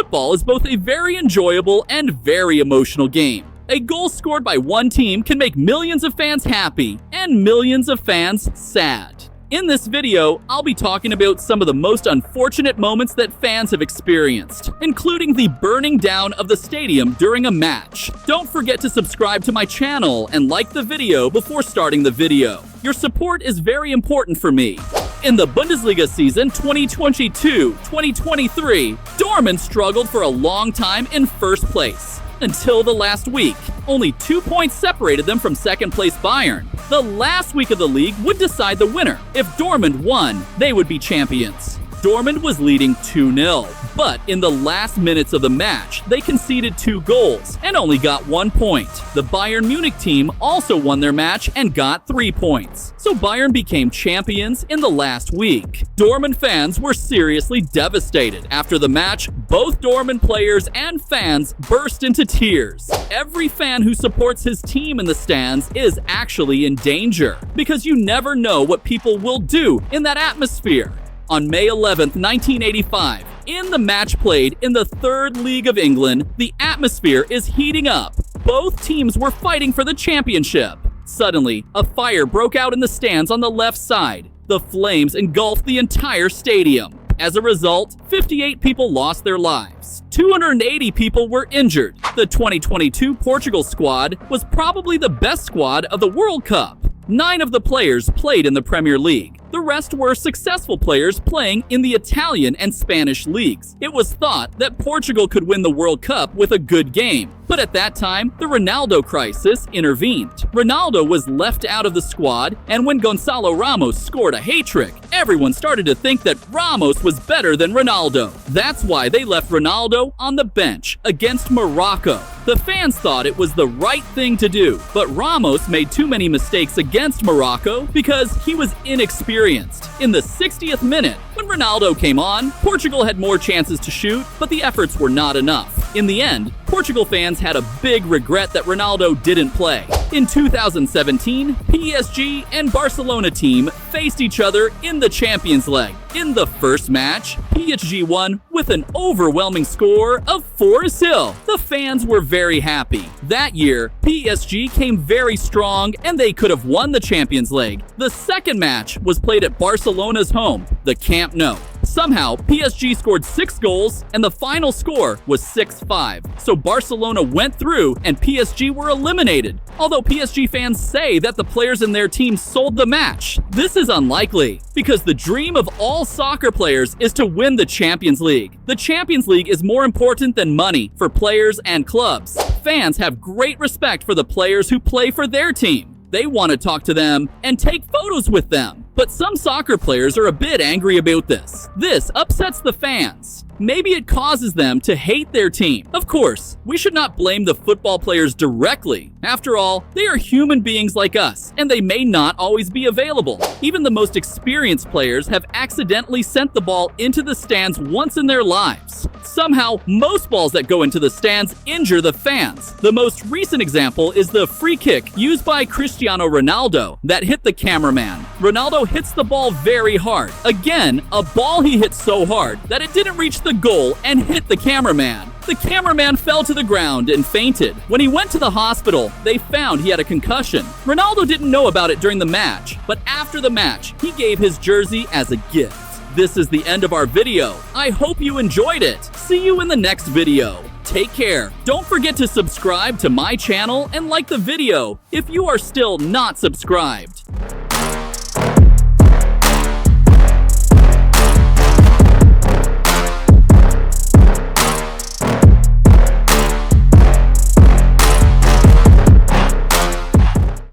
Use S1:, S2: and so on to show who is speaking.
S1: Football is both a very enjoyable and very emotional game. A goal scored by one team can make millions of fans happy and millions of fans sad. In this video, I'll be talking about some of the most unfortunate moments that fans have experienced, including the burning down of the stadium during a match. Don't forget to subscribe to my channel and like the video before starting the video. Your support is very important for me. In the Bundesliga season 2022-2023, Dortmund struggled for a long time in first place. Until the last week. Only 2 points separated them from second place Bayern. The last week of the league would decide the winner. If Dortmund won, they would be champions. Dortmund was leading 2-0, but in the last minutes of the match, they conceded 2 goals and only got 1 point. The Bayern Munich team also won their match and got 3 points. So Bayern became champions in the last week. Dortmund fans were seriously devastated. After the match, both Dortmund players and fans burst into tears. Every fan who supports his team in the stands is actually in danger, because you never know what people will do in that atmosphere. On May 11th, 1985, in the match played in the 3rd League of England, the atmosphere is heating up. Both teams were fighting for the championship. Suddenly, a fire broke out in the stands on the left side. The flames engulfed the entire stadium. As a result, 58 people lost their lives. 280 people were injured. The 2022 Portugal squad was probably the best squad of the World Cup. 9 of the players played in the Premier League. The rest were successful players playing in the Italian and Spanish leagues. It was thought that Portugal could win the World Cup with a good game. But at that time, the Ronaldo crisis intervened. Ronaldo was left out of the squad, and when Gonzalo Ramos scored a hat-trick, everyone started to think that Ramos was better than Ronaldo. That's why they left Ronaldo on the bench against Morocco. The fans thought it was the right thing to do, but Ramos made too many mistakes against Morocco because he was inexperienced. In the 60th minute, when Ronaldo came on, Portugal had more chances to shoot, but the efforts were not enough. In the end, Portugal fans had a big regret that Ronaldo didn't play. In 2017, PSG and Barcelona team faced each other in the Champions League. In the first match, PSG won with an overwhelming score of 4-0. The fans were very happy. That year, PSG came very strong and they could have won the Champions League. The second match was played at Barcelona's home, the Camp Nou. Somehow, PSG scored 6 goals and the final score was 6-5. So Barcelona went through and PSG were eliminated. Although PSG fans say that the players in their team sold the match, this is unlikely because the dream of all soccer players is to win the Champions League. The Champions League is more important than money for players and clubs. Fans have great respect for the players who play for their team. They want to talk to them and take photos with them. But some soccer players are a bit angry about this. This upsets the fans. Maybe it causes them to hate their team. Of course, we should not blame the football players directly. After all, they are human beings like us, and they may not always be available. Even the most experienced players have accidentally sent the ball into the stands once in their lives. Somehow, most balls that go into the stands injure the fans. The most recent example is the free kick used by Cristiano Ronaldo that hit the cameraman. Ronaldo hits the ball very hard. Again, a ball he hit so hard that it didn't reach the goal and hit the cameraman. The cameraman fell to the ground and fainted. When he went to the hospital, they found he had a concussion. Ronaldo didn't know about it during the match, but after the match, he gave his jersey as a gift. This is the end of our video. I hope you enjoyed it. See you in the next video. Take care. Don't forget to subscribe to my channel and like the video if you are still not subscribed.